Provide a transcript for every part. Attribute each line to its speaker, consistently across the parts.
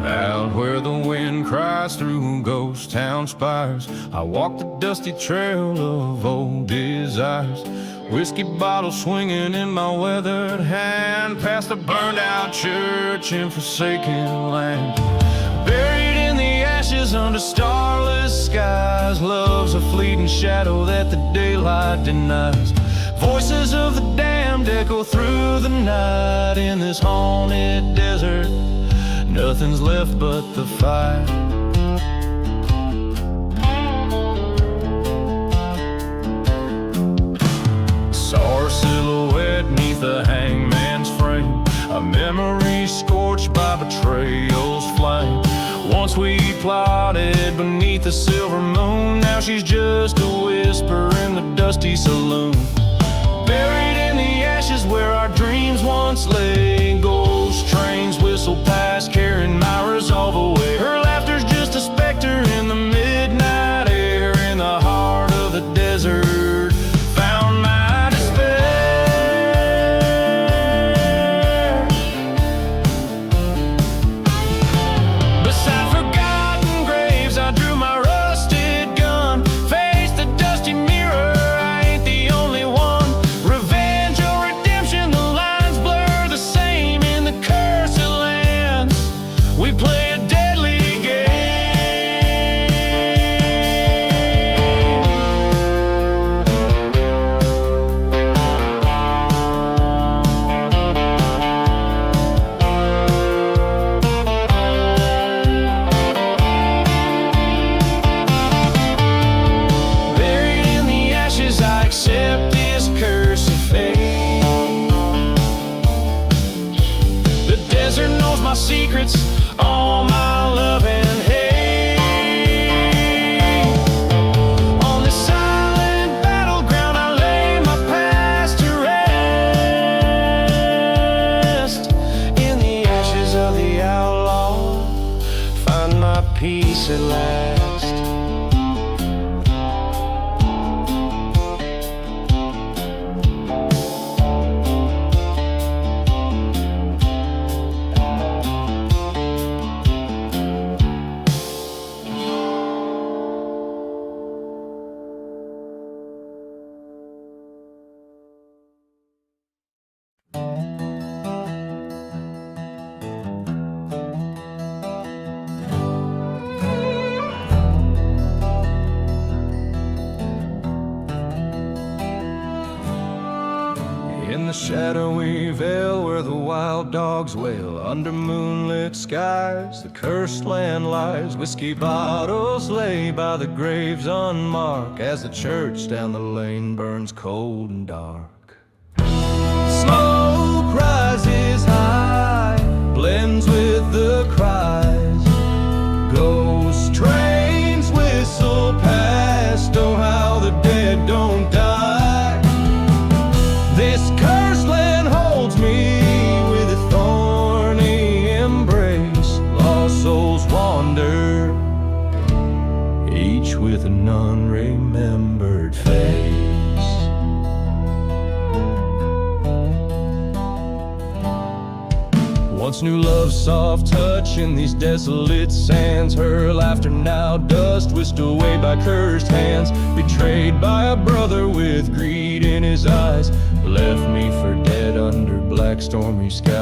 Speaker 1: Out where the wind cries through ghost town spires, I walk the dusty trail of old desires. Whiskey bottle swinging in my weathered hand, past a burned out church in forsaken land. Buried in the ashes under starless skies, love's a fleeting shadow that the daylight denies. Voices of the damned echo through the night. In this haunted desert, nothing's left but the fire. Saw her silhouette neath the hangman's frame, a memory scorched by betrayal's flame. Once we plotted beneath the silver moon, now she's just a whisper in the dusty saloon. Buried in the ashes where our dreams once lay, ghost trains whistle past, carrying my resolve away. Her laughter's just a specter in the midnight air. In the heart of the desert, found my despair. Beside forgotten graves, I drew my rusted gun, faced the dusty mirror. I ain't the only one. Revenge or redemption, the lines blur the same. In the cursed lands, we play a deadly game. Buried in the ashes, I accept this curse of fate. The desert knows my secrets, all my love and hate. On this silent battleground, I lay my past to rest. In the ashes of the outlaw, find my peace at last. In the shadowy vale where the wild dogs wail, under moonlit skies the cursed land lies. Whiskey bottles lay by the graves unmarked, as the church down the lane burns cold and dark. Smoke rises high, blends with the cries. Ghost trains whistle past, oh how the dead don't die. This cursed land holds me with a thorny embrace. Lost souls wander, each with an unremembered face. Once knew love's soft touch in these desolate sands. Her laughter now dust, whisked away by cursed hands. Betrayed by a brother with greed in his eyes, left me for dead under black stormy sky.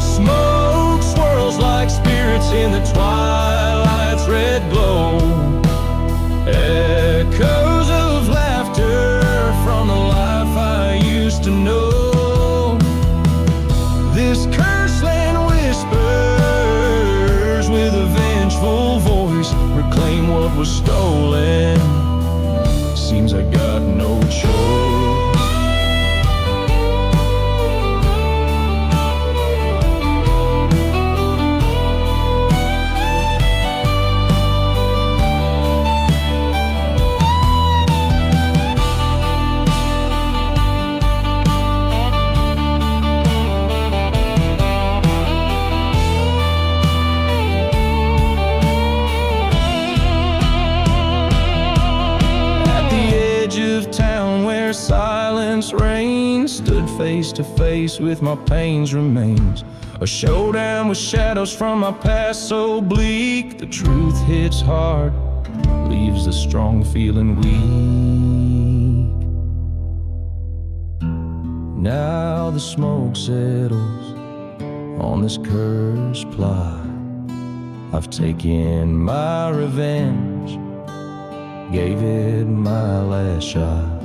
Speaker 1: Smoke swirls like spirits in the twilight's red glow. Echoes of laughter from the life I used to know. This cursed land whispers with a vengeful voice, reclaim what was stolen. Seems I got no choice. face to face with my pains remains. A showdown with shadows from my past so bleak. The truth hits hard, leaves the strong feeling weak. Now the smoke settles on this cursed plot. I've taken my revenge, gave it my last shot.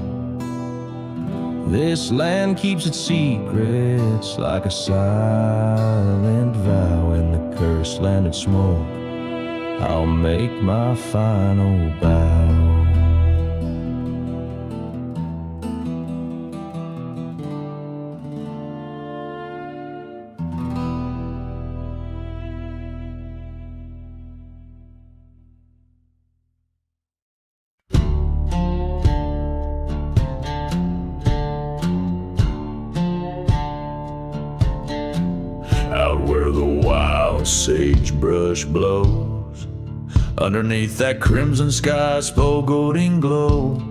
Speaker 1: This land keeps its secrets like a silent vow. In the cursed land of smoke, I'll make my final bow.
Speaker 2: Out where the wild sagebrush blows, underneath that crimson sky spogoting glow,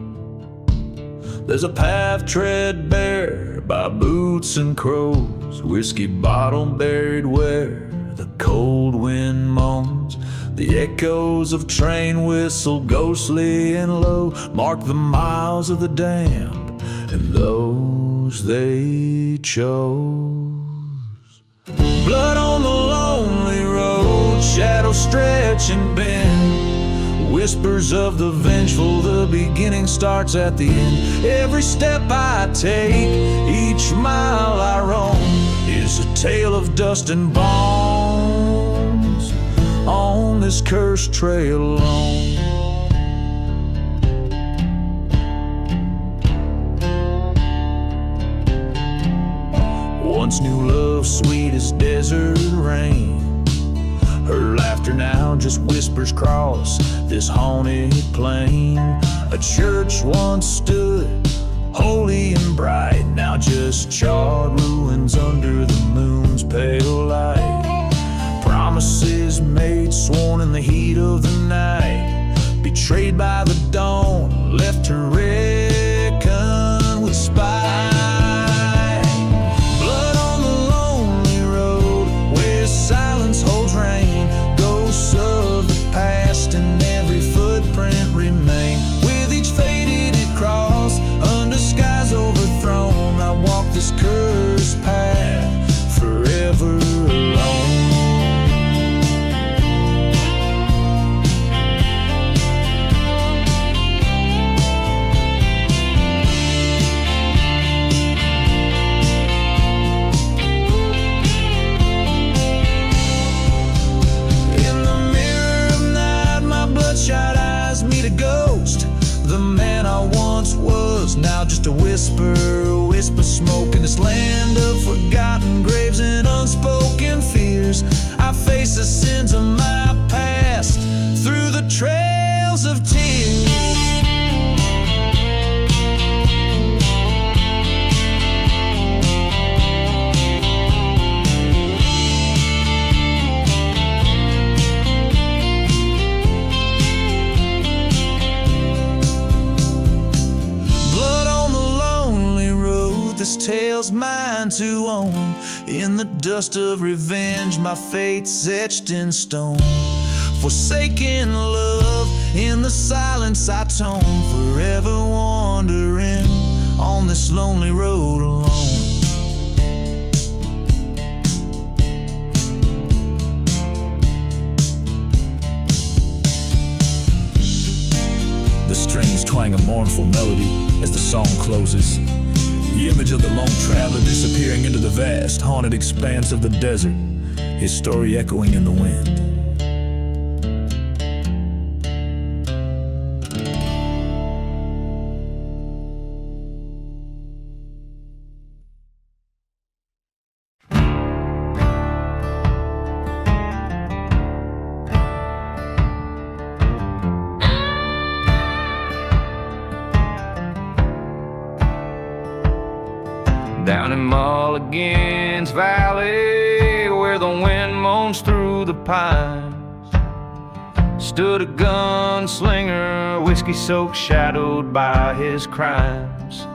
Speaker 2: there's a path tread bare by boots and crows, whiskey bottle buried where the cold wind moans. The echoes of train whistle, ghostly and low, mark the miles of the damned and those they chose. Blood on the lonely road, shadows stretch and bend, whispers of the vengeful, the beginning starts at the end. Every step I take, each mile I roam, is a tale of dust and bones on this cursed trail alone. Once new love, sweet as desert rain, her laughter now just whispers cross this haunted plain. A church once stood holy and bright, now just charred ruins under the moon's pale light. Promises made, sworn in the heat of the night, betrayed by the dawn, left to reckon with spite. Silence holds rain, ghosts of the past, and every footprint remain. With each faded cross, under skies overthrown, I walk this cursed path forever alone. Bloodshot eyes meet a ghost. The man I once was, now just a whisper smoke in this land of forgotten graves and unspoken fears. I face the sins of my past through the trails of tears. This tale's mine to own. In the dust of revenge, my fate's etched in stone. Forsaken love, in the silence I tone, forever wandering on this lonely road alone. The strings twang a mournful melody as the song closes. The image of the lone traveler disappearing into the vast, haunted expanse of the desert, his story echoing in the wind.
Speaker 1: Down in Mulligan's Valley, where the wind moans through the pines, stood a gunslinger, whiskey-soaked, shadowed by his crimes.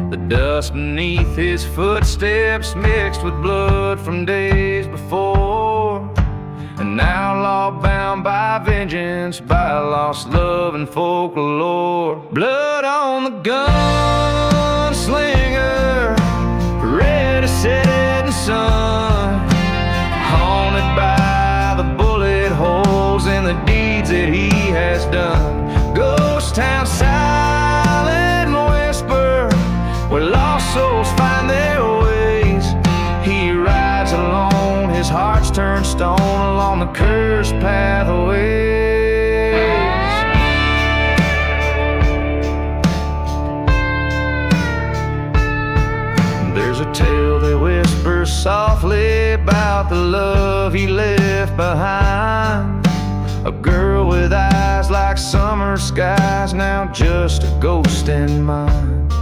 Speaker 1: The dust beneath his footsteps mixed with blood from days before. An outlaw bound by vengeance, by lost love and folklore. Blood on the gunslinger, red as setting sun, haunted by the bullet holes in the deeds that he has done. Ghost town, silent whisper, where lost souls find their ways. He rides alone, his heart's turned stone along the cursed pathways. There's a tale that whispers softly about the love he left behind. A girl with eyes like summer skies, now just a ghost in mind.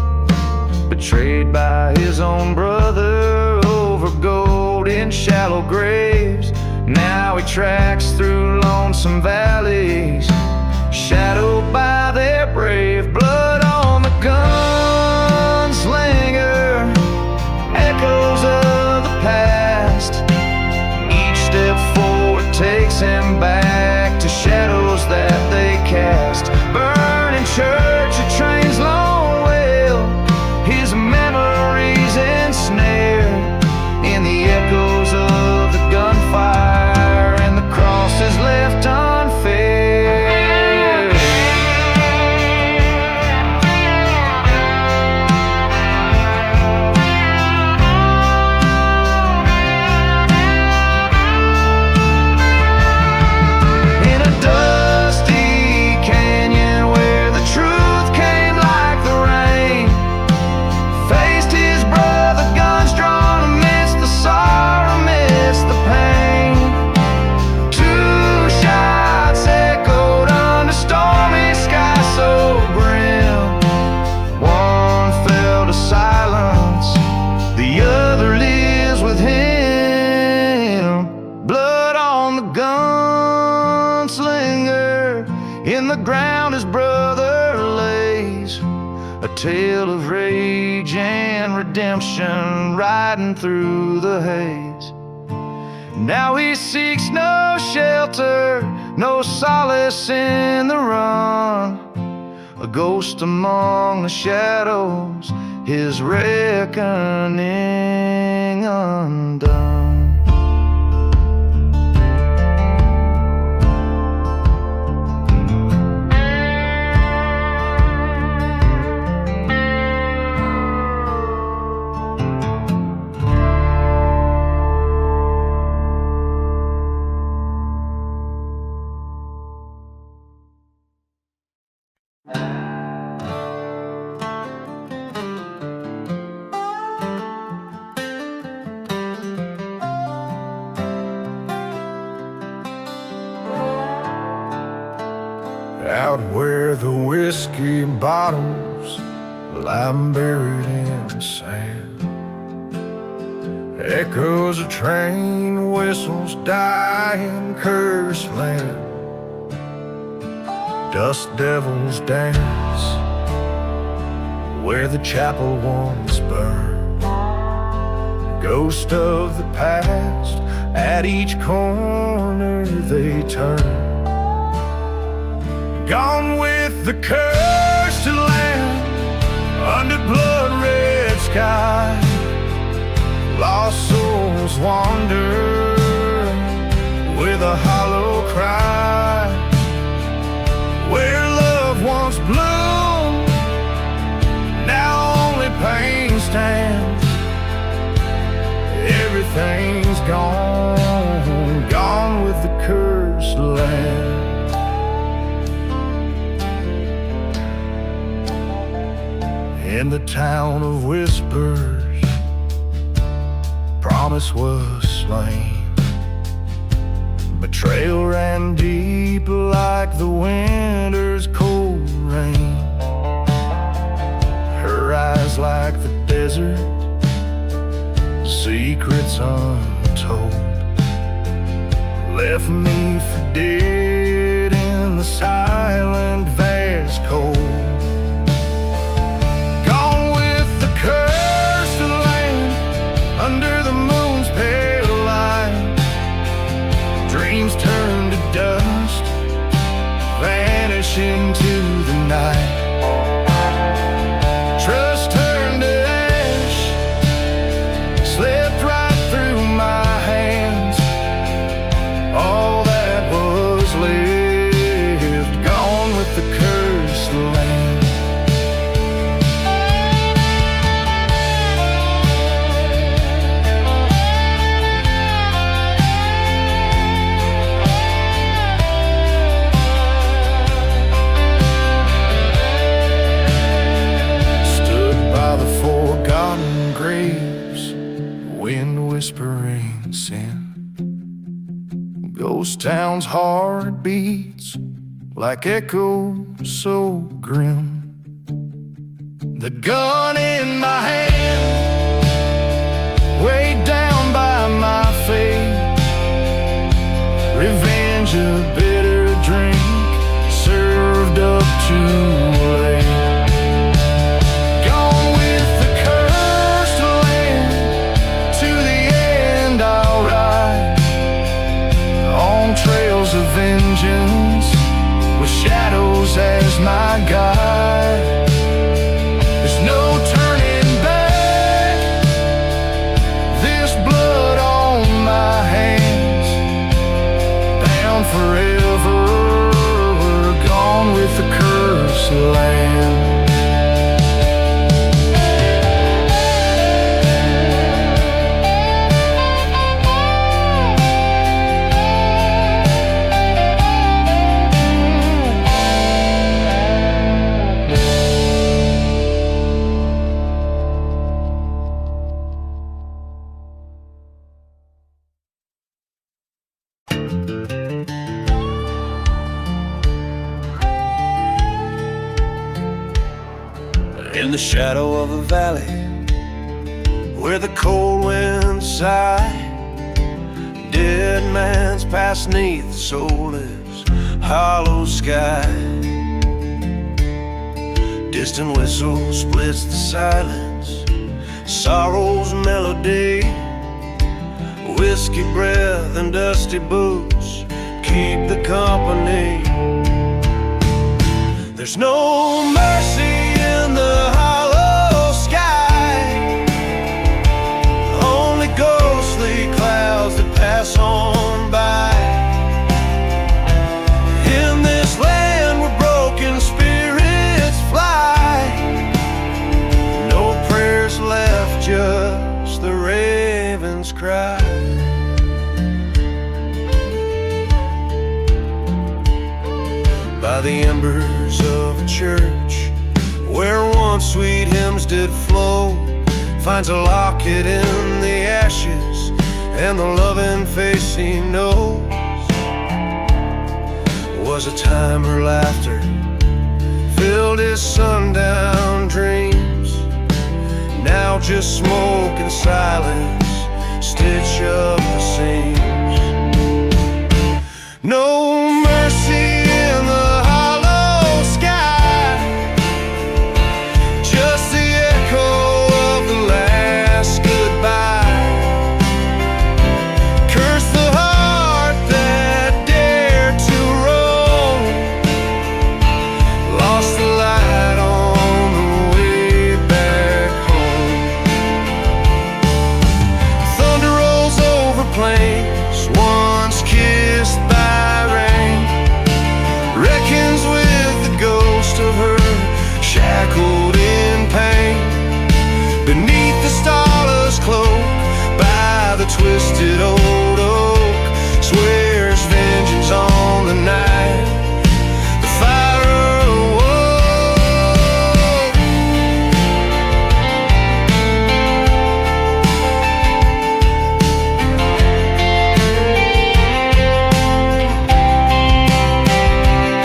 Speaker 1: Betrayed by his own brother over gold in shallow graves. Now he tracks through lonesome valleys, shadowed by their brave. Blood on the gunslinger, echoes of the past. Each step forward takes him back to shadows that they cast. Burning church, a train's long wail, his memories ensnared in the echoes of the gunfire, and the cross is left unfair. In a dusty canyon where the truth came like the rain, faced his brother, guns drawn amidst the sorrow, amidst the pain. Two shots echoed under stormy sky so grim. One fell to silence, the other lives with him. Blood on the gunslinger, in the ground his brother lays. A tale of rage and redemption riding through the haze. Now he seeks no shelter, no solace in the run. A ghost among the shadows, his reckoning undone.
Speaker 3: Out where the whiskey bottles lie buried in sand, echoes of train whistles die in cursed land. Dust devils dance where the chapel once burned. Ghost of the past, at each corner they turn. Gone with the cursed land, under blood-red sky. Lost souls wander with a hollow cry. Where love once bloomed, now only pain stands. Everything's gone, gone with the cursed land. In the town of whispers, promise was slain. Betrayal ran deep like the winter's cold rain. Her eyes like the desert, secrets untold, left me for dead in the silent vast cold. Gone with the crash into the night. Trust turned to ash, slipped right through my hands. All that was left, gone with the cursed land. Whispering sin, ghost town's heart beats like echoes so grim. The gun in my hand, weighed down by my fate. Revenge, a bitter drink, served up too late. Trails of vengeance, with shadows as my guide. There's no turning back, this blood on my hands. Bound forever, gone with the cursed land.
Speaker 4: In the shadow of a valley where the cold winds sigh, dead man's past 'neath the soulless hollow sky. Distant whistle splits the silence, sorrow's melody. Whiskey breath and dusty boots keep the company. There's no mercy in the hollow sky, only ghostly clouds that pass on by. In this land where broken spirits fly, no prayers left, just the raven's cry. By the embers of a church where once sweet hymns did flow, finds a locket in the ashes and the loving face he knows. Was a time where laughter filled his sundown dreams. Now just smoke and silence stitch up the seams. No mercy in the hollow sky, just the echo of the last goodbye. Curse the heart that dared to roam, lost the light on the way back home. Thunder rolls over plains once kissed by rain, reckons with the ghost of her shackled in pain. Beneath the starless cloak, by the twisted old oak, swears vengeance on the night the fire awoke.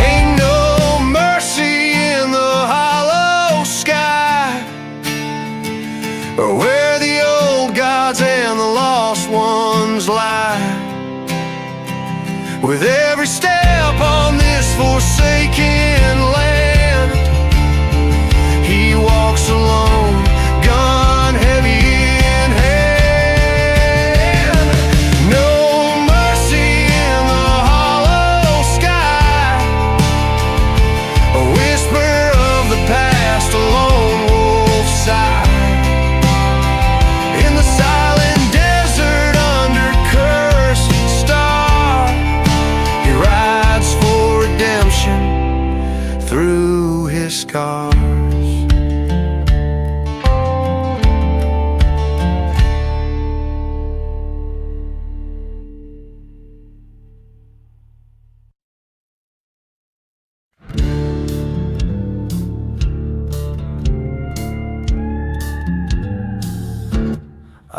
Speaker 4: Ain't no mercy in the hollow sky, or where the old gods and the lost ones lie. With every step on this forsaken land, he walks alone, gun heavy in hand. No mercy in the hollow sky,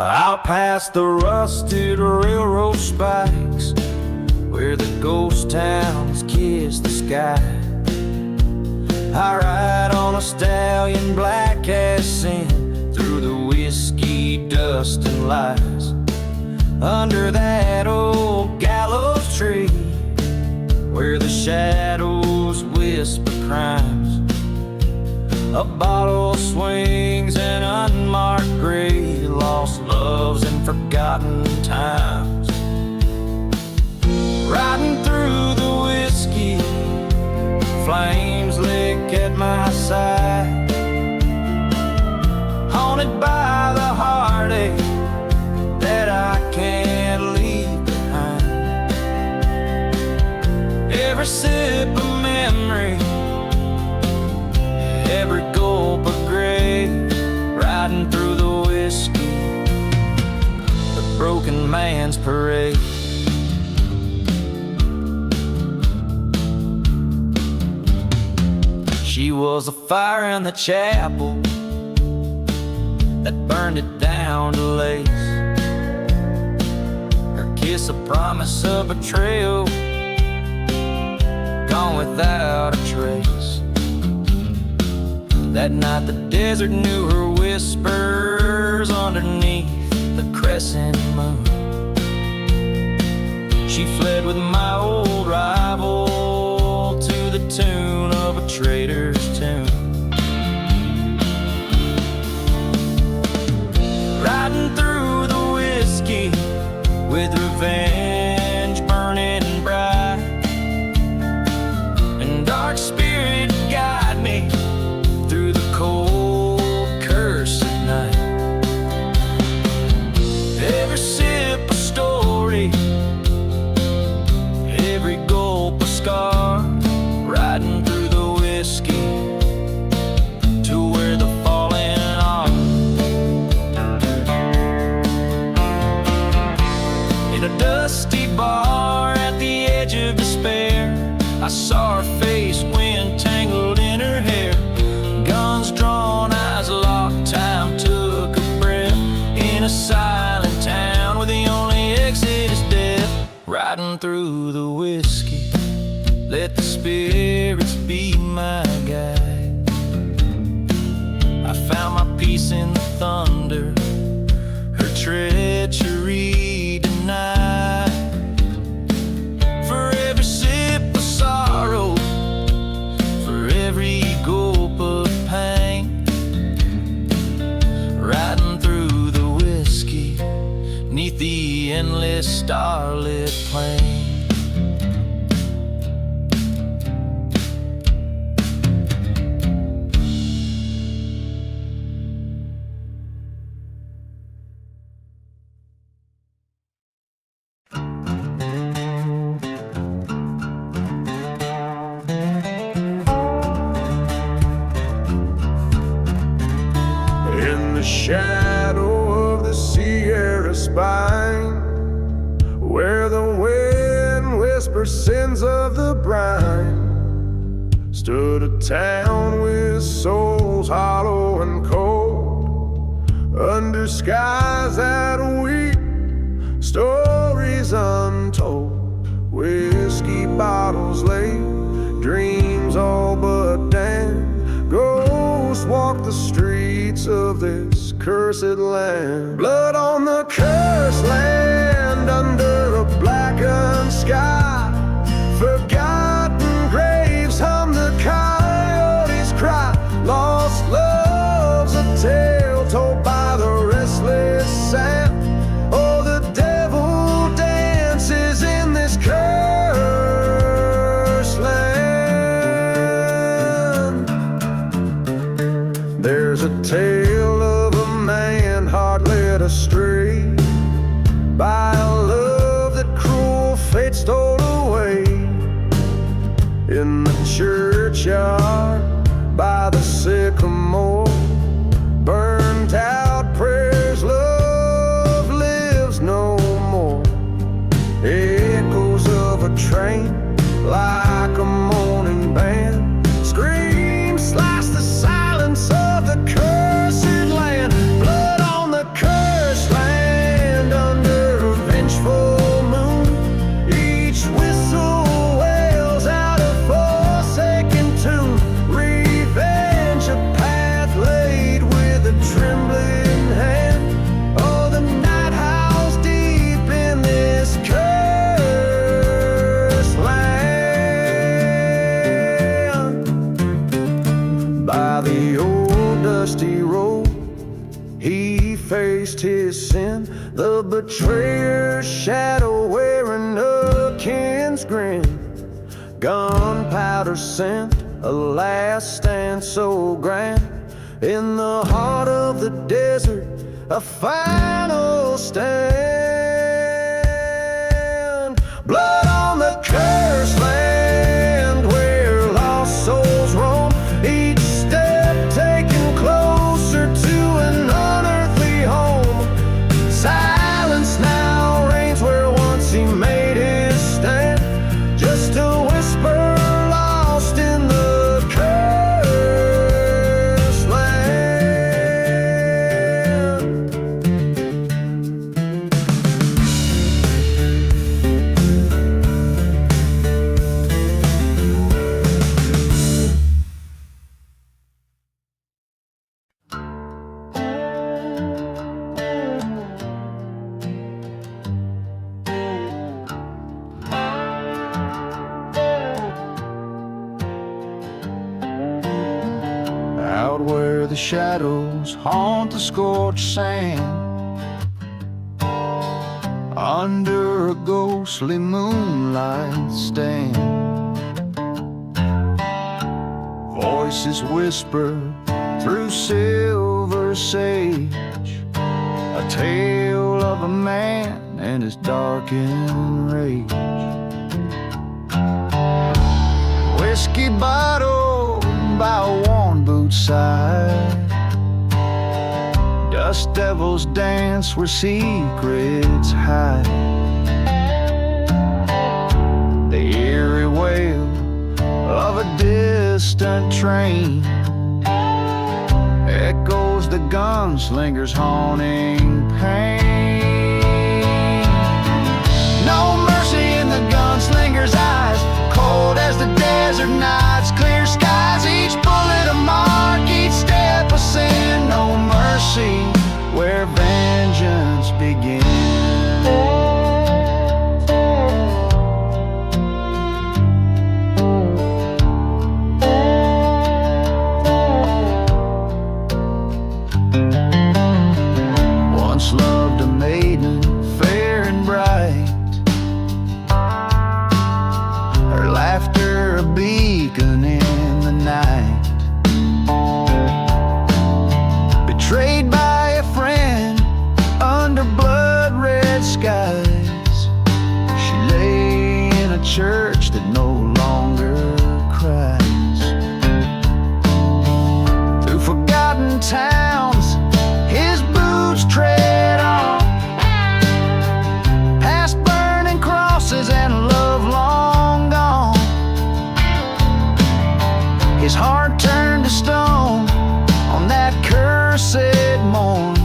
Speaker 3: out past the rusted railroad spikes, where the ghost towns kiss the sky. I ride on a stallion black as sin, through the whiskey, dust, and lies, under that old gallows tree, where the shadows whisper crimes. A bottle swings an unmarked grave, lost loves and forgotten times. Riding through the whiskey, flames lick at my side, haunted by the heartache that I can't leave behind. Every sip of memory, every gulp of gray, riding through the whiskey, the broken man's parade. She was a fire in the chapel that burned it down to lace, her kiss a promise of betrayal, gone without a trace. That night the desert knew her whispers underneath the crescent moon. She fled with my old rival to the tune of a trader's tune. Riding through the whiskey with revenge burning bright, and dark spirit guide me through the cold curse at night. Every sip a story, every gulp a scar, riding through the whiskey to where the fallen are. In a dusty bar at the edge of despair, I saw her face, wind tangled in her hair. Guns drawn, eyes locked, time took a breath. In a silent town where the only exit is death. Riding through the whiskey, let the spirits be my guide. I found my peace in the thunder, her treachery denied. For every sip of sorrow, for every gulp of pain, riding through the whiskey, neath the endless starlit plain.
Speaker 4: In the shadow of the Sierra spine, where the wind whispers sins of the brine, stood a town with souls hollow and cold, under skies that weep, stories untold. Whiskey bottles lay, dreams all but damned. Ghosts walk the streets of this cursed land. Blood on the cursed land under a blackened sky. Forgotten graves hum the coyotes' cry. Lost love's a tale told by the restless sand. Oh, the devil dances in this cursed land. There's a tale of a man heart led astray by a love that cruel fate stole away. In the churchyard by the sycamore, burnt out prayers, love lives no more. Echoes of a train like a mourning band, screams slice the silence of the cursed land. Blood on the cursed land. sin. The betrayer's shadow wearing a kin's grin. Gunpowder scent, a last stand so grand. In the heart of the desert, a final stand. Blood on the cursed land where lost souls roam. Each step taken closer to an unearthly home. Silence now reigns where once he made his stand. Just a whisper lost in the cursed land.
Speaker 3: Out where the shadows haunt the scorched sand, under a ghostly moonlight stand, voices whisper through silver sage, a tale of a man and his darkened rage. Whiskey bottle by a worn boot side, dust devils dance where secrets hide. The eerie wail of a distant train echoes the gunslinger's haunting pain. No mercy in the gunslinger's eyes, cold as the desert nights, clear skies, each bullet a mark, each step a sin. No mercy where vengeance begins. Once loved a maiden fair and bright, her laughter a beacon in the night. Betrayed by a friend under blood-red skies, she lay in a church that no longer cries. Through forgotten towns his boots tread on, past burning crosses and love long gone. His heart turned to stone on that cursed morn,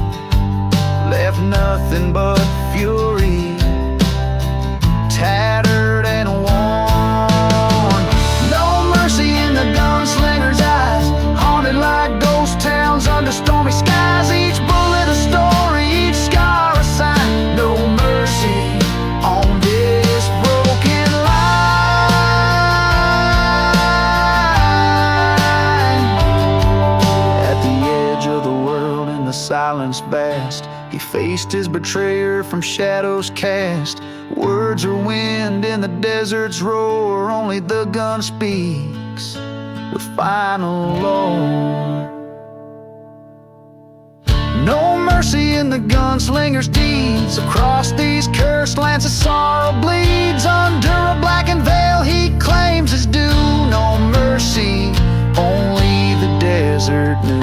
Speaker 3: left nothing but fury, tattered and worn. No mercy in the gunslinger's eyes, haunted like ghost towns under stormy skies, each bullet a story, each scar a sign. No mercy on this broken line. At the edge of the world in the silence vast, he faced his betrayer from shadows cast. Words are wind in the desert's roar, only the gun speaks with final lore. No mercy in the gunslinger's deeds, across these cursed lands of sorrow bleeds. Under a blackened veil he claims his due. No mercy, only the desert knew.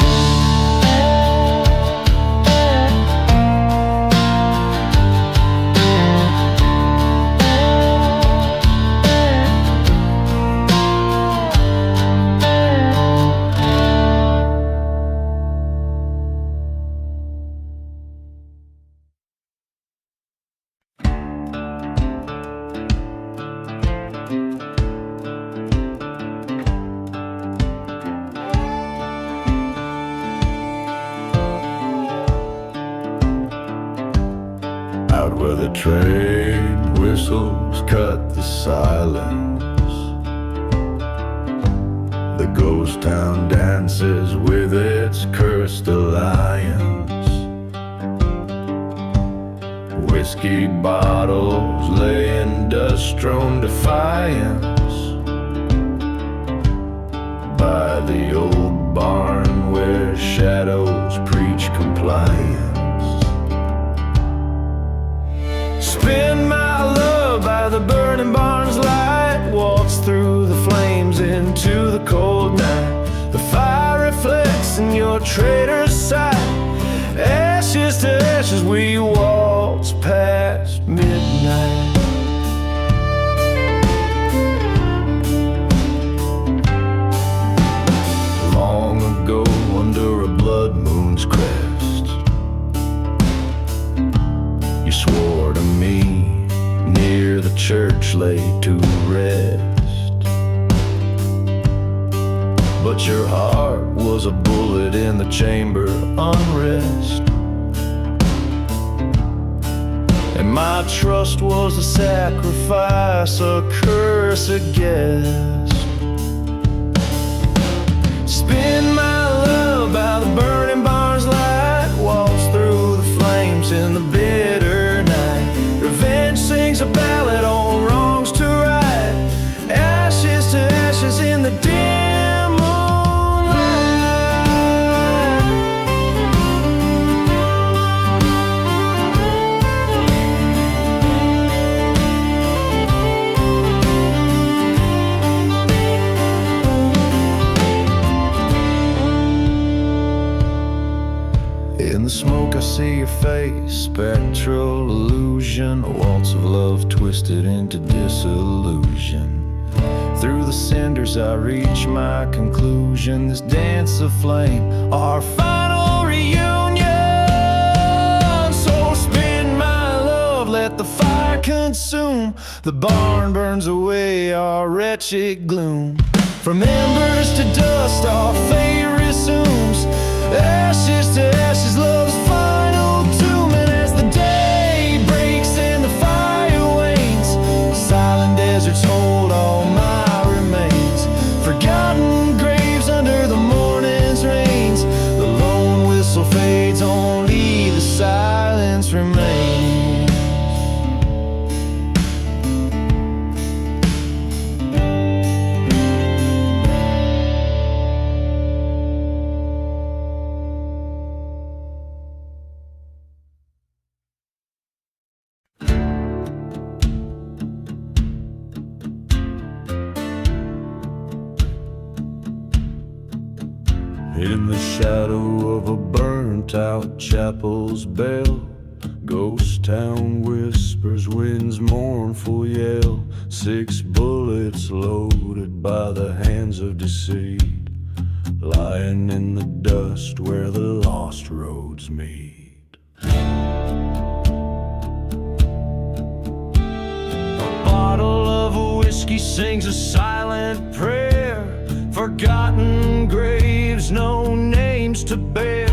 Speaker 2: Out where the train whistles cut the silence, the ghost town dances with its cursed alliance. Whiskey bottles laying dust-strewn defiance by the old barn where shadows preach compliance.
Speaker 3: Spin my love by the burning barn's light, waltz through the flames into the cold night. The fire reflects in your traitor's sight. Ashes to ashes we waltz past midnight.
Speaker 2: Long ago under a blood moon's crest, you swore to me near the church laid to rest. But your heart was a bullet in the chamber unrest, and my trust was a sacrifice, a curse, a guess. Spin my love by the burning barn's light, waltz through the flames in the bitter night. Revenge sings a ballad on wrongs to right, ashes to ashes in the dim moonlight. In the smoke I see your face, spectral illusion, a waltz of love twisted into disillusion. Through the cinders I reach my conclusion, this dance of flame, our final reunion. So spin my love, let the fire consume. The barn burns away our wretched gloom. From embers to dust our fate resumes. Ashes to ashes, love's final tomb. And as the day breaks and the fire wanes, silent deserts hold all my remains. Forgotten graves under the morning's rains. The lone whistle fades, only the silence remains. In the shadow of a burnt-out chapel's bell, ghost town whispers, wind's mournful yell. 6 bullets loaded by the hands of deceit, lying in the dust where the lost roads meet.
Speaker 3: A bottle of whiskey sings a silent prayer. Forgotten graves, no names to bear.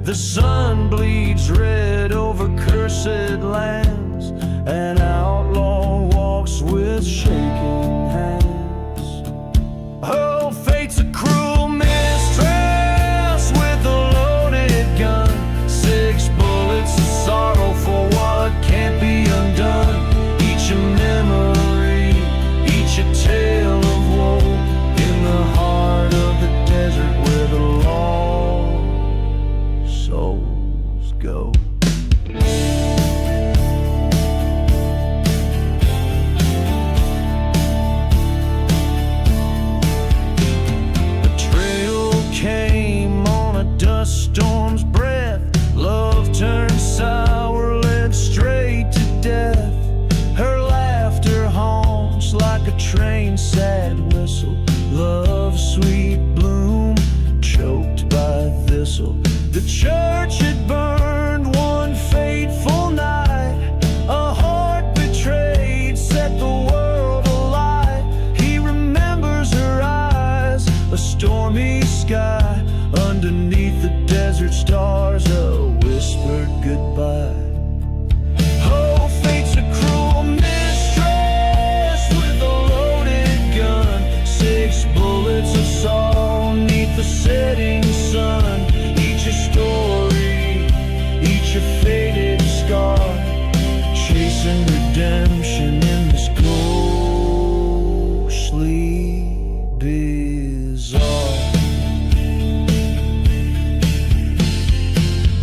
Speaker 3: The sun bleeds red over cursed lands. An outlaw walks with shaking hands. Oh, fate's a cruel mistress with a loaded gun. 6 bullets of sorrow for what can't be undone. Each a memory, each a tale of woe. In the heart of the desert where the lost souls go. peace and redemption in this ghostly bizarre.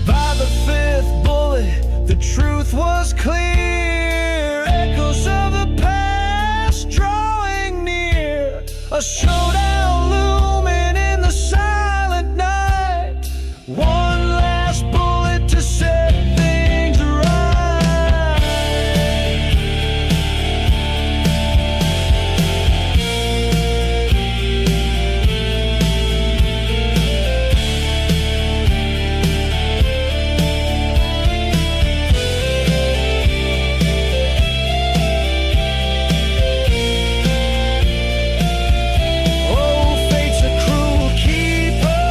Speaker 3: By the fifth bullet, the truth was clear. Echoes of the past drawing near. A showdown looming in the silent night. One last bullet to set things right. Oh, fate's a cruel keeper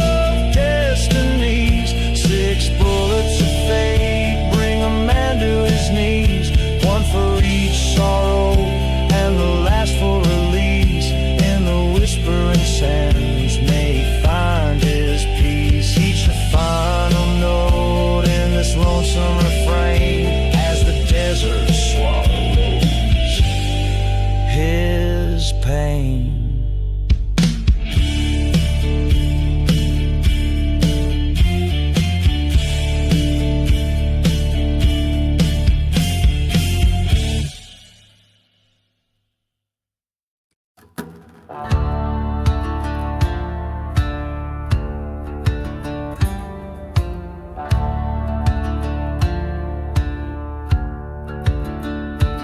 Speaker 3: of destinies. 6 bullets of fate bring a man to his knees. One for each sorrow and the last for release. In the whispering sands may he find his peace. Each a final note in this lonesome refrain as the desert swallows his pain.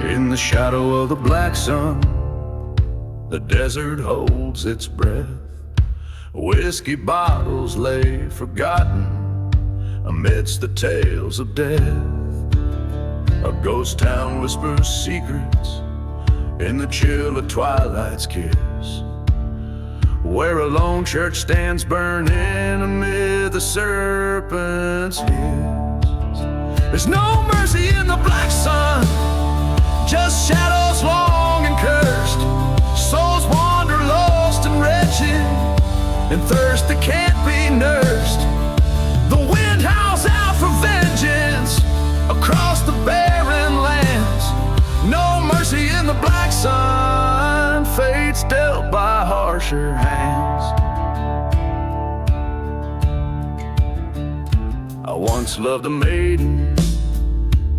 Speaker 2: In the shadow of the black sun, the desert holds its breath. Whiskey bottles lay forgotten amidst the tales of death. A ghost town whispers secrets in the chill of twilight's kiss, where a lone church stands burning amid the serpent's hiss. There's no mercy in the black sun, just shadows long and cursed. Souls wander lost and wretched, and thirst that can't be nursed. The wind howls out for vengeance across the barren lands. No mercy in the black sun, fate's dealt by harsher hands. I once loved a maiden,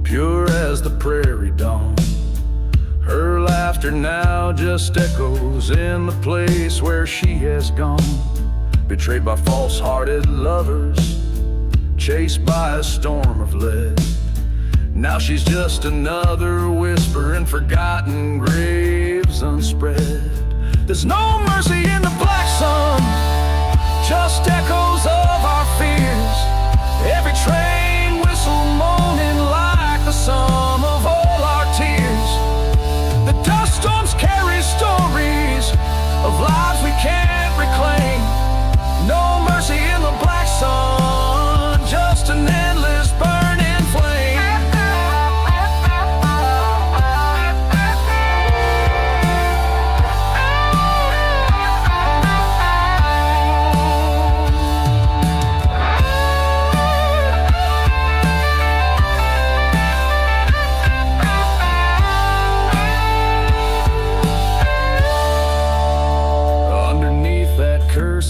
Speaker 2: pure as the prairie dawn. Her laughter now just echoes in the place where she has gone. Betrayed by false-hearted lovers, chased by a storm of lead. Now she's just another whisper in forgotten graves unspread. There's no mercy in the black sun, just echoes of our fears. Every train whistle moaning like the sum of all our tears. The dust storms carry stories of lives we can't reclaim. No mercy in the black sun, just an endless burning flame.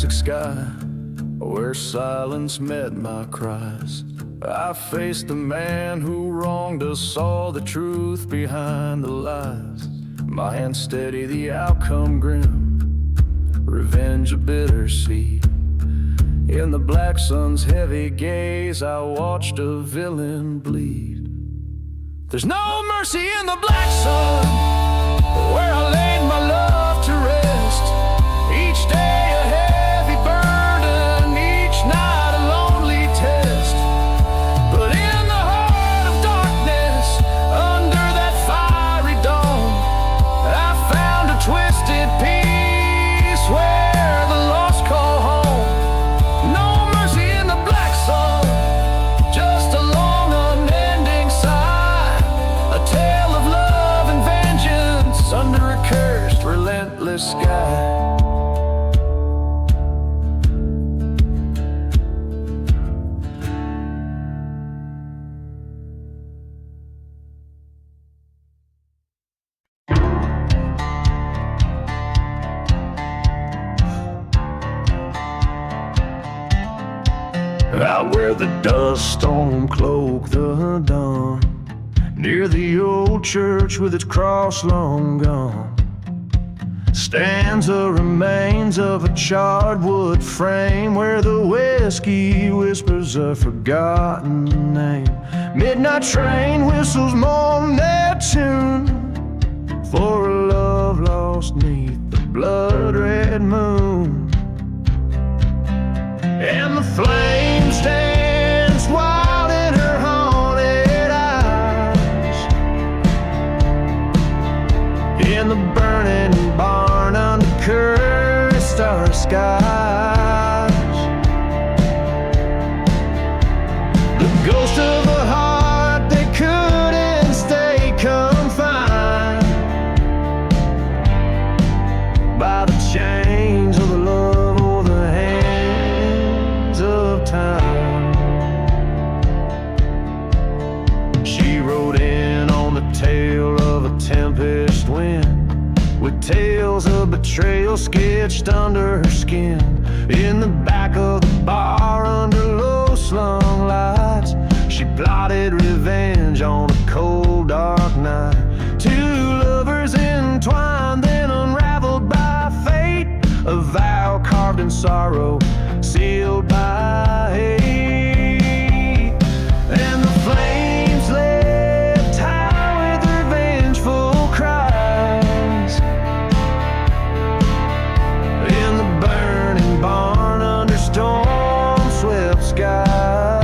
Speaker 2: Sky, where silence met my cries, I faced the man who wronged us, saw the truth behind the lies. My hand steady, the outcome grim, revenge a bitter seed. In the black sun's heavy gaze, I watched a villain bleed. There's no mercy in the black sun, where I laid my love to rest. Each day a heavy burden, each night a lonely test. But in the heart of darkness, under that fiery dome, I found a twisted peace where the lost call home. No mercy in the black sun, just a long unending sigh, a tale of love and vengeance under out where the dust storm cloaked the dawn, near the old church with its cross long gone, stands the remains of a charred wood frame where the whiskey whispers a forgotten name. Midnight train whistles moonlit tune for a love lost neath the blood-red moon. And the flames dance wild in her haunted eyes, in the burning barn under cursed star skies. The ghost of a heart that couldn't stay confined by the chains of the love or the hands of time. She rode in on the tail of a tempest wind, with tales of betrayal sketched under her skin. In the back of the bar under low-slung lights, she plotted revenge on a cold dark night. Two lovers entwined, then unraveled by fate, a vow carved in sorrow, sealed by hate. And the flames lift high with revengeful cries, in the burning barn under storm-swept skies.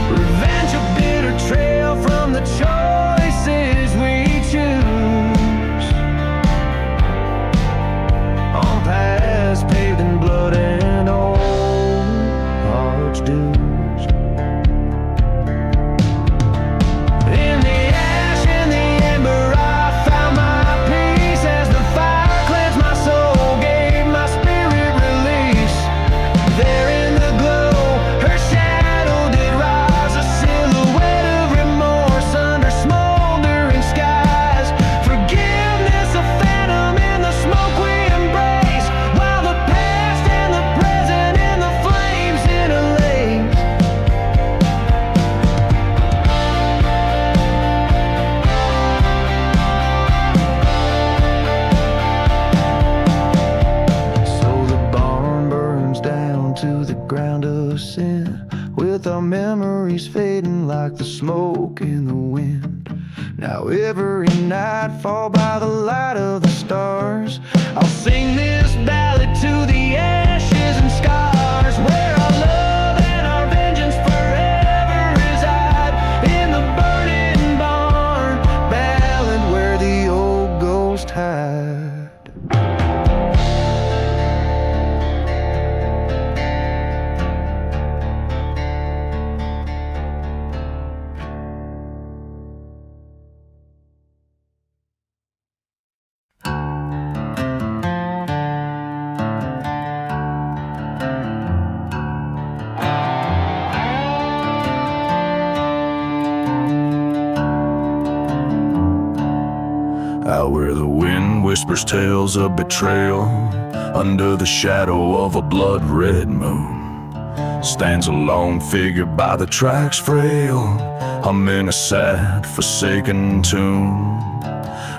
Speaker 2: Revenge, a bitter trail from the choices we choose, on paths paved in blood and old hearts' dues. In the ash, in the ember, I found my peace as the fire cleansed my soul, gave my spirit release. There in the glow, her shadow did rise, a silhouette of remorse under smoldering skies. Forgiveness, a phantom in the smoke we embrace, while the past and the present in the flames interlace. So the barn burns down to the ground of sin, with our memories fading like the smoke in the wind. Now every nightfall by the light of the stars, I'll sing this ballad to the ashes and scars, where our love and our vengeance forever reside, in the burning barn, ballad where the old ghost hide. Out where the wind whispers tales of betrayal, under the shadow of a blood-red moon, stands a lone figure by the tracks frail, humming a sad, forsaken tune.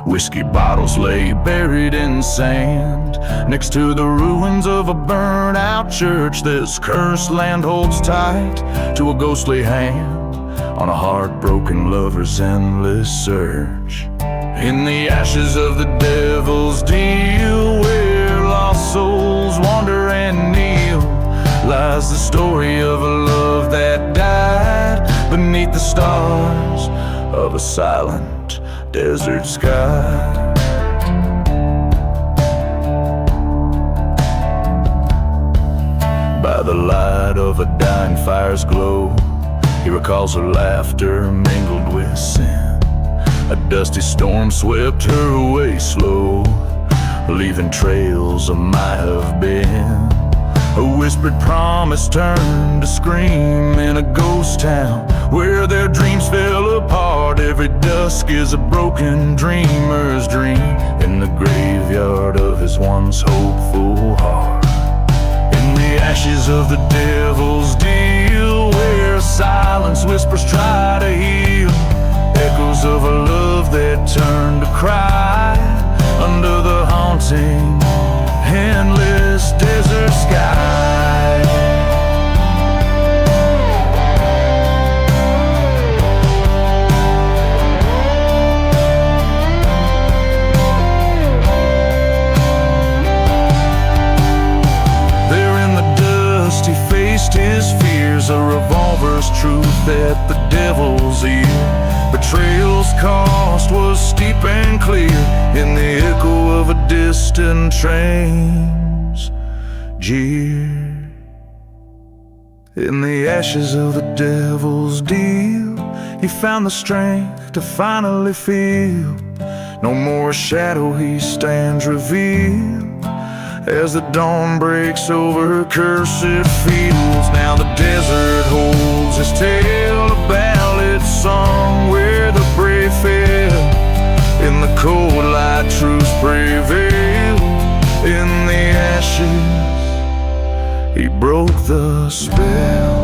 Speaker 2: Whiskey bottles lay buried in sand, next to the ruins of a burnt-out church. This cursed land holds tight to a ghostly hand on a heartbroken lover's endless search. In the ashes of the devil's deal, where lost souls wander and kneel, lies the story of a love that died beneath the stars of a silent desert sky. By the light of a dying fire's glow, he recalls her laughter mingled with sin. A dusty storm swept her away slow, leaving trails of might have been. A whispered promise turned to scream in a ghost town where their dreams fell apart. Every dusk is a broken dreamer's dream in the graveyard of his once hopeful heart. In in the ashes of the devil's deal, where silence whispers try to heal, echoes of a love that turned to cry under the haunting, endless desert sky. There in the dust he faced his fears, a revolver's truth at the devil's ear. Betrayal's cost was steep and clear in the echo of a distant train's jeer. In the ashes of the devil's deal, he found the strength to finally feel. No more shadow, he stands revealed as the dawn breaks over cursed fields. Now the desert holds his tale, a ballad song where the brave fell. In the cold light truth prevailed. In the ashes he broke the spell.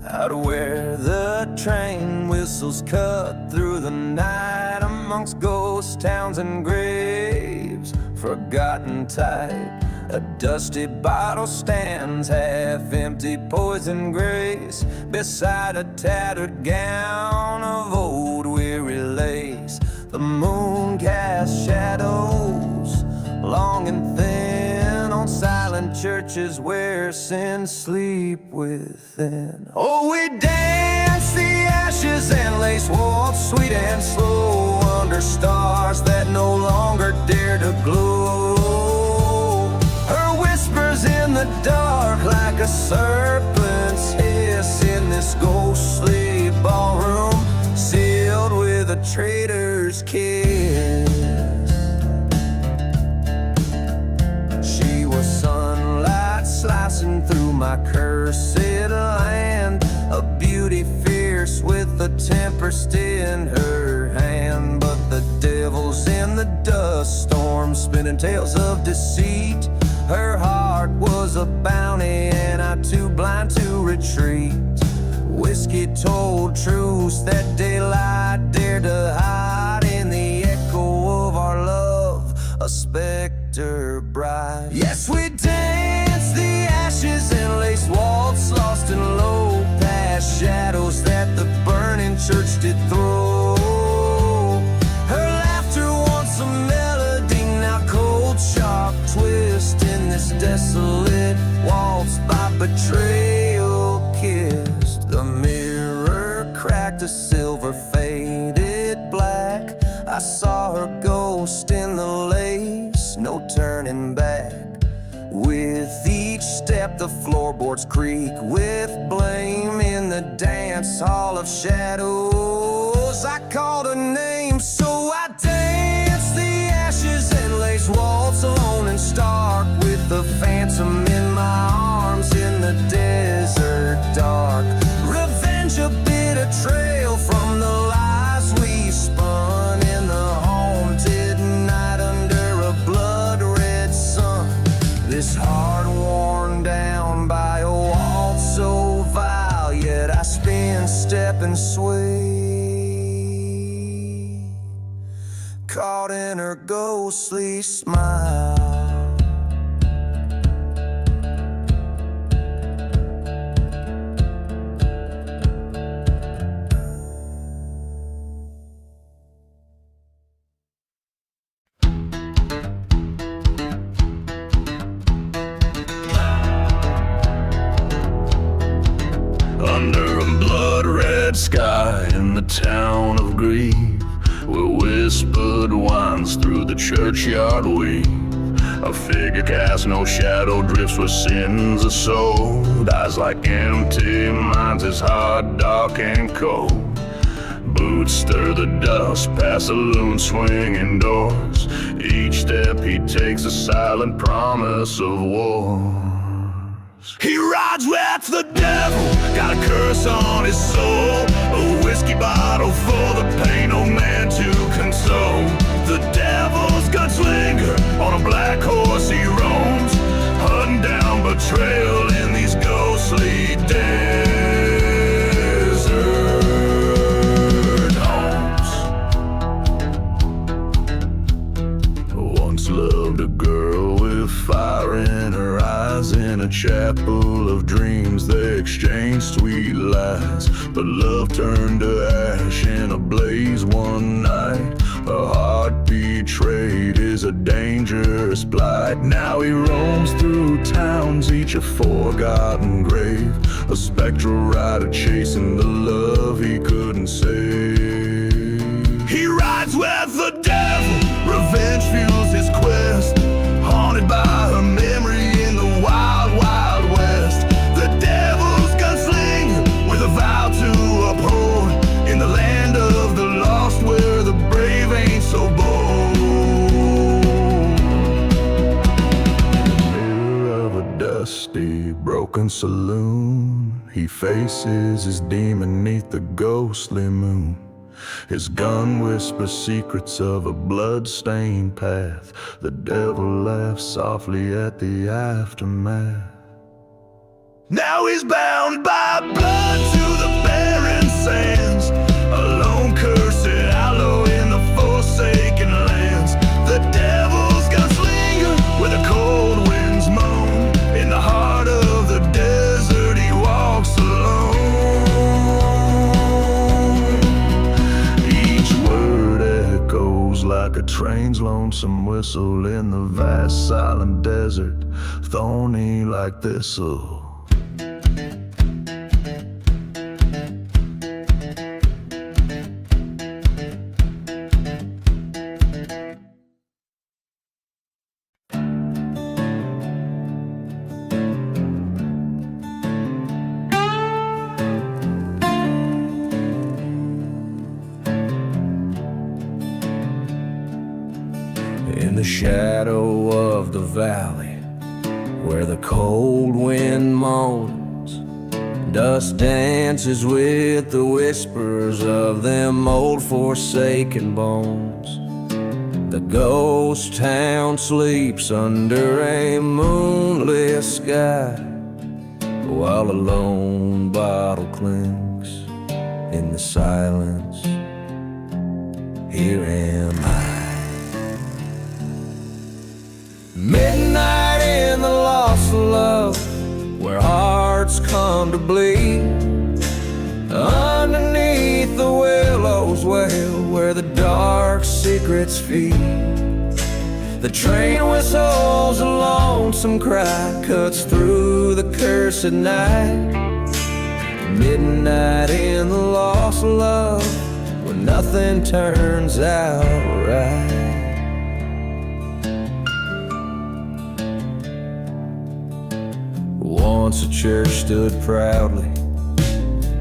Speaker 3: Out where the train whistles cut through the night, amongst ghost towns and graves, forgotten type, a dusty bottle stands half empty, poison grace, beside a tattered gown of old weary lace. The moon casts shadows long and thin on silent churches where sin sleep within. Oh, we dance the ashes and lace waltz sweet and slow under stars that no longer dare to glow. Her whispers in the dark like a serpent's hiss in this ghostly ballroom sealed with a traitor's kiss. Sunlight slicing through my cursed land, a beauty fierce with a tempest in her hand. But the devil's in the dust storm, spinning tales of deceit. Her heart was a bounty and I too blind to retreat. Whiskey told truths that daylight dared to hide in the echo of our love, a specter bright. Yes, we dance the ashes and lace waltz, lost in low past shadows that the burning church did throw. Her laughter once a melody, now cold sharp twist in this desolate waltz by betrayal kissed. The mirror cracked a silver faded black. I saw her ghost in the lace, no turning back. With each step the floorboards creak with blame in the dance hall of shadows. I called her name, so I danced the ashes and lace waltz alone and stark, with the phantom in my arms in the desert dark. Revenge a bitter trail from the lies we spun in the haunted night under a blood-red sun. This heart worn down by a waltz so vile, yet I spin, step and sway, caught in her ghostly smile.
Speaker 2: Under a blood-red sky in the town of grief, where whispered winds through the churchyard weave, A figure cast, no shadow, drifts with sins of soul. Eyes like empty minds, his heart dark and cold. Boots stir the dust past saloon swinging doors. Each step he takes a silent promise of war. He rides with the devil, got a curse on his soul. A whiskey bottle for the pain no man to console. The devil's gunslinger, on a black horse he roams, hunting down betrayal in these ghostly desert homes. Once loved a girl with fire in her eyes. In a chapel of dreams they exchanged sweet lies, but love turned to ash in a blaze one night. A heart betrayed is a dangerous plight. Now he roams through towns, each a forgotten grave, a spectral rider chasing the love he couldn't save. He rides with the devil, revenge fuels his quest, haunted by her memory in the wild, wild west. The devil's gunslinger with a vow to uphold, in the land of the lost where the brave ain't so bold. Mirror of a dusty, broken saloon, he faces his demon neath the ghostly moon. His gun whispers secrets of a blood-stained path. The devil laughs softly at the aftermath. Now he's bound by blood to the barren sands, a lone cursed outlaw in the forsaken lands. The devil's gunslinger where the cold winds moan, in the heart of the desert he walks alone. Like a train's lonesome whistle in the vast silent desert, thorny like thistle. In the shadow of the valley, where the cold wind moans, dust dances with the whispers of them old forsaken bones. The ghost town sleeps under a moonlit sky, while a lone bottle clinks in the silence. Here am I. Midnight in the lost love, where hearts come to bleed. Underneath the willow's well, where the dark secrets feed. The train whistles a lonesome cry, cuts through the cursed night. Midnight in the lost love, where nothing turns out right. Once a church stood proudly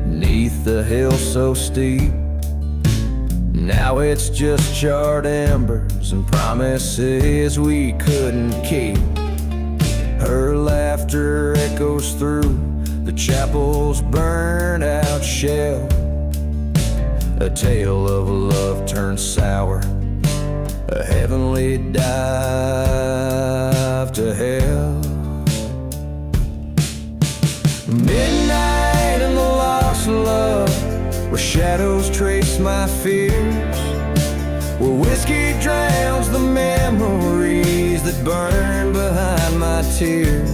Speaker 2: neath the hill so steep. Now it's just charred embers and promises we couldn't keep. Her laughter echoes through the chapel's burned out shell, a tale of love turned sour, a heavenly dive to hell. Midnight in the lost love, where shadows trace my fears, where whiskey drowns the memories that burn behind my tears.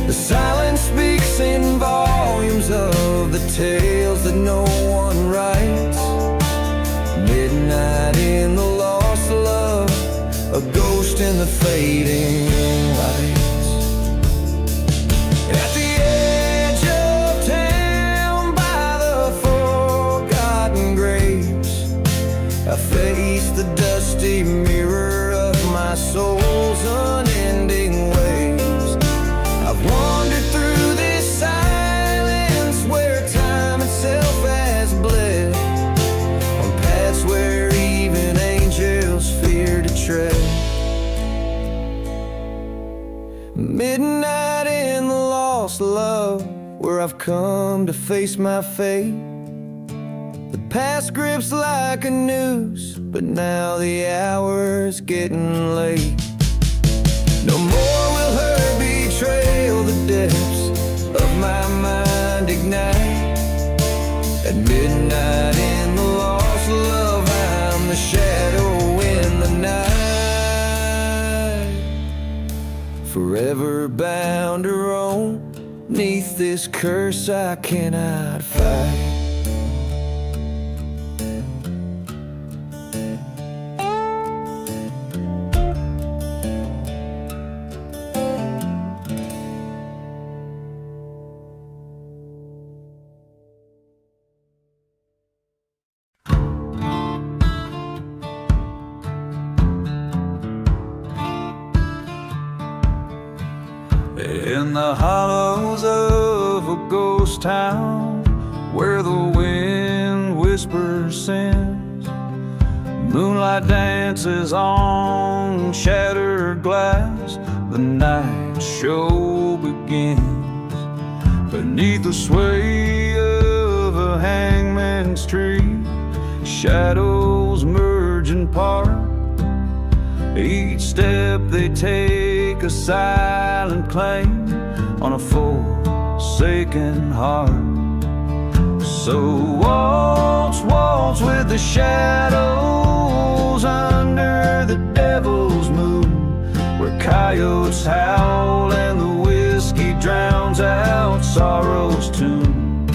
Speaker 2: The silence speaks in volumes of the tales that no one writes. Midnight in the lost love, a ghost in the fading lights. At the edge of town by the forgotten graves, I face the dusty mirror of my
Speaker 3: soul's unending waves. I've wandered through this silence where time itself has bled, on paths where even angels fear to tread. Midnight in the lost love, where I've come to face my fate. The past grips like a noose, but now the hour's getting late. No more will her betrayal the depths of my mind ignite. At midnight in the lost love, I'm the shadow in the night, forever bound to roam 'neath this curse I cannot fight.
Speaker 2: In the hollows of a ghost town, where the wind whispers sins, moonlight dances on shattered glass. The night show begins beneath the sway of a hangman's tree. Shadows merge and part, each step they take a silent claim on a forsaken heart. So waltz, waltz with the shadows under the devil's moon, where coyotes howl and the whiskey drowns out sorrow's tune.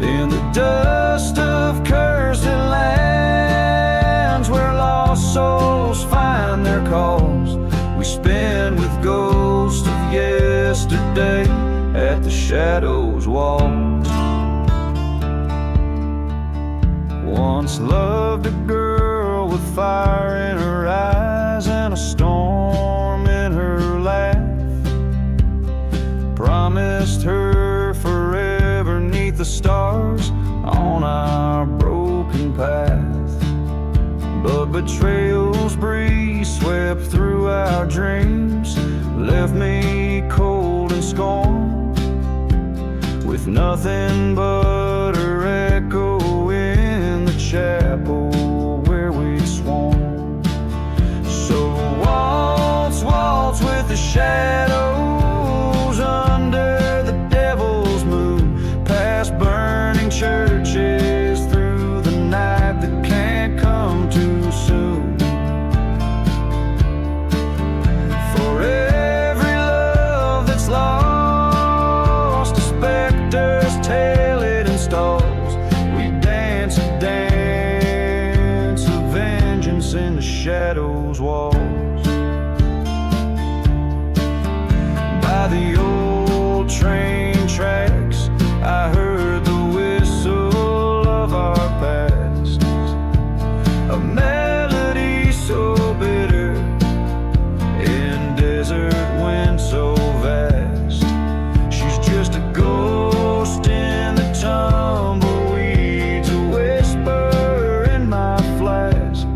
Speaker 2: In the dust of cursed lands, where lost souls find their calls, we spin with ghosts of yesterday at the shadows' walls. Once loved a girl with fire in her eyes and a storm in her laugh. Promised her forever 'neath the stars on our broken path. But betrayal's breeze swept through our dreams, left me cold and scorned, with nothing but her echo in the chapel where we'd sworn. So waltz, waltz with the shadows under the devil's moon, past burning churches, through the night that can't come too soon. For every love that's lost, a specter's tale it installs. We dance a dance of vengeance in the shadows' walls. By the old train tracks, I heard the whistle of our past, a melody so bitter in desert wind so vast. She's just a ghost in the tumbleweeds, a whisper in my flask.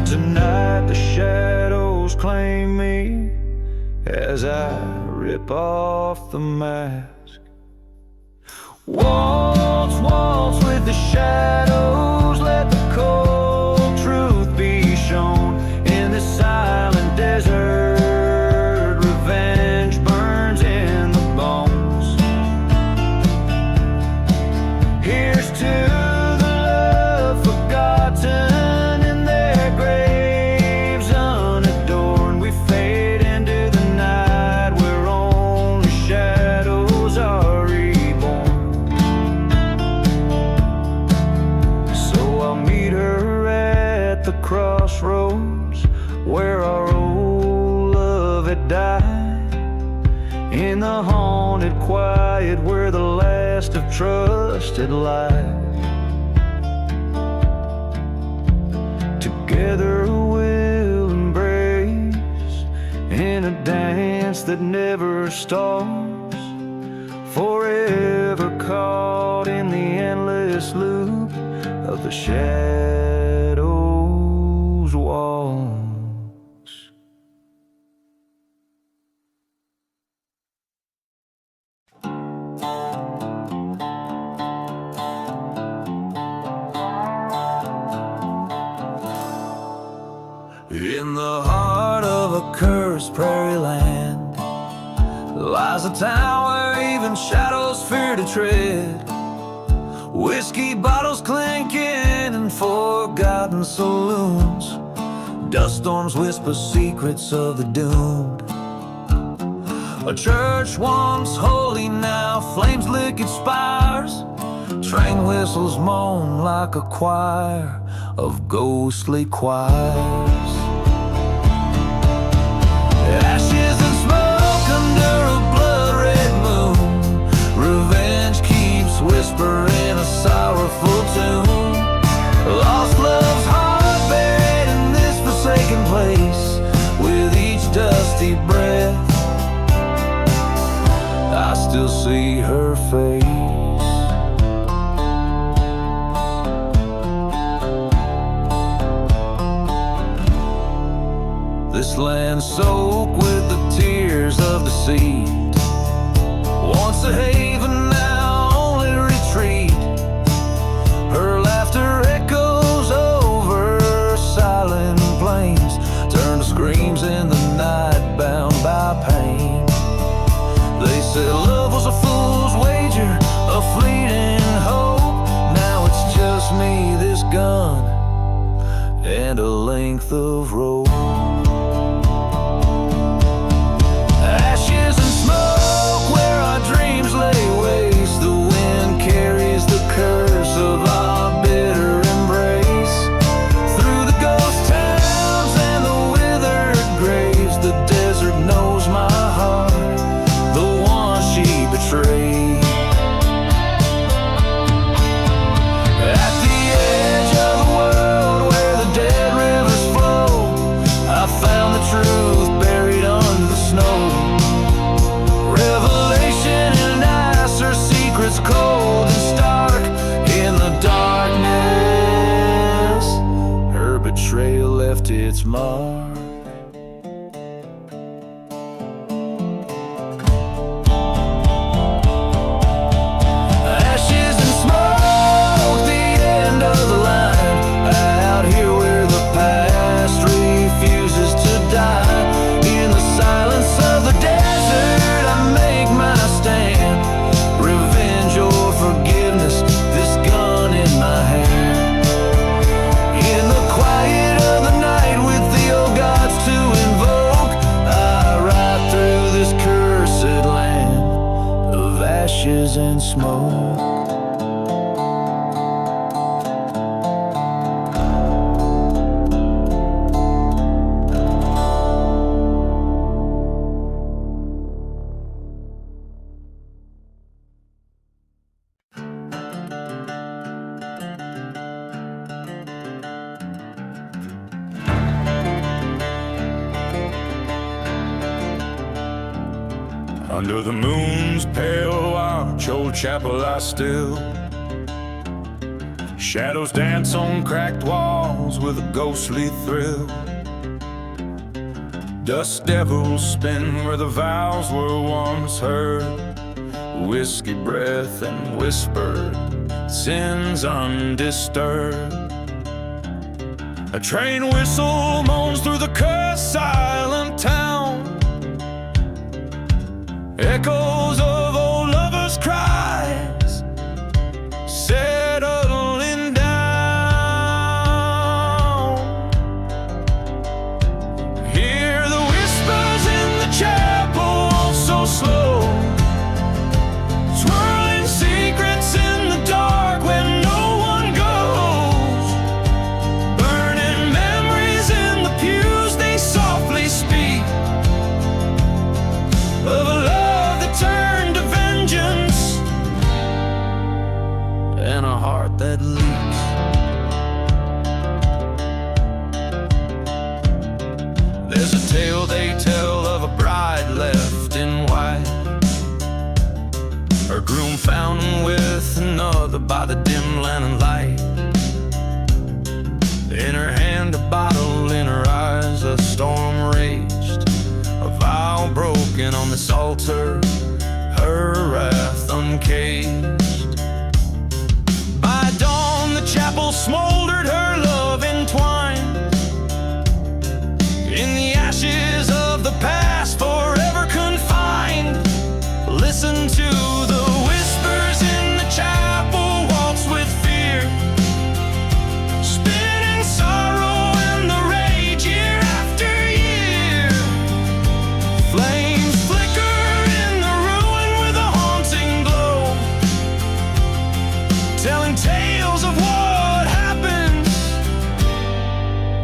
Speaker 2: Tonight the shadows claim me as I rip off the mask. Waltz, waltz with the shadows, let the cold truth be shown. In this silent desert, revenge burns in the bones. Here's to the love forgotten in their graves unadorned. We fade into the night where only shadows are reborn. So I'll meet her at the crossroads where our old love had died, in the haunted quiet where the last of trust had lied.
Speaker 3: Together we'll embrace in a dance that never stops, forever caught in the endless loop of the shadows waltz. In the heart of a cursed prairie land lies a town where even shadows fear to tread. Whiskey bottles clinking in forgotten saloons, dust storms whisper secrets of the doomed. A church once holy now flames lick its spires, train whistles moan like a choir of ghostly choirs. Ashes and smoke under a blood-red moon, revenge keeps whispering a sorrowful tune. Lost love's heart buried in this forsaken place, with each dusty breath I still see her face. This land soaked with the tears of the sea, once a haven, now only retreat. Her laughter echoes over silent plains, turn to screams in the night bound by pain. They said love was a fool's wager, a fleeting hope. Now it's just me, this gun, and a length of rope. Ashes and smoke where our dreams lay waste, the wind carries the curse of our bitter embrace. Through the ghost towns and the withered graves, the desert knows my heart, the one she betrayed. At the edge of the world where the dead rivers flow, I found the truth buried under the snow. Revelation and ice, her secrets cold and stark in the darkness. Her betrayal left its mark. Ashes and smoke, the end of the line. Out here where the past refuses to die. In the silence of the desert, I make my stand. Revenge or forgiveness, this gun in my hand. In the quiet of the night, with the old gods to invoke, I ride through this cursed land of ashes and smoke.
Speaker 1: Under the moon's pale watch, old chapel I still. Shadows dance on cracked walls with a ghostly thrill. Dust devils spin where the vows were once heard. Whiskey breath and whispered, sins undisturbed. A train whistle moans through the cursed silent town. Echoes of old lovers' cries settling down. Hear the whispers in the chapel, so slow, swirling secrets in the dark where no one goes. Burning memories in the pews, they softly speak of a love that turned to vengeance and a heart that leaks.
Speaker 3: tale they tell of a bride left in white. Her groom found him with another by the dim lantern light. In her hand a bottle, in her eyes a storm raged. A vow broken on this altar, her wrath uncaged. By dawn the chapel smoldered, her love entwined in the ashes of the past, forever confined. Listen to the whispers in the chapel, waltz with fear, spinning sorrow and the rage year after year. Flames flicker in the ruin with a haunting glow, telling tales of what happens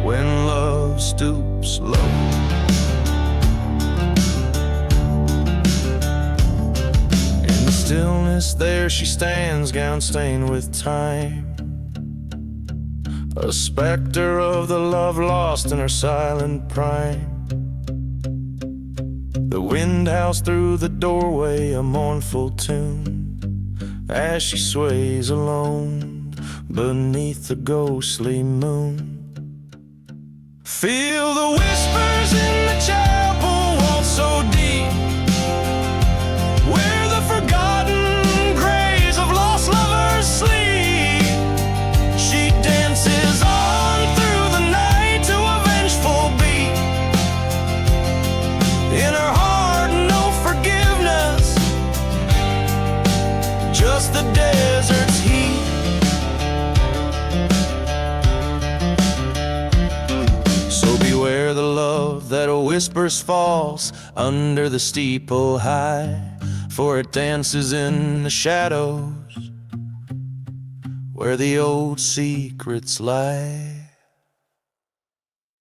Speaker 3: when love stoops low. Stillness there she stands, gown stained with time, a specter of the love lost in her silent prime. The wind howls through the doorway, a mournful tune, as she sways alone beneath the ghostly moon. Feel the whispers in the chapel, waltz so deep, where the forgotten graves of lost lovers sleep. She dances on through the night to a vengeful beat. In her heart no forgiveness, just the desert's heat. So beware the love that whispers falls under the steeple high, for it dances in the shadows where the old secrets lie.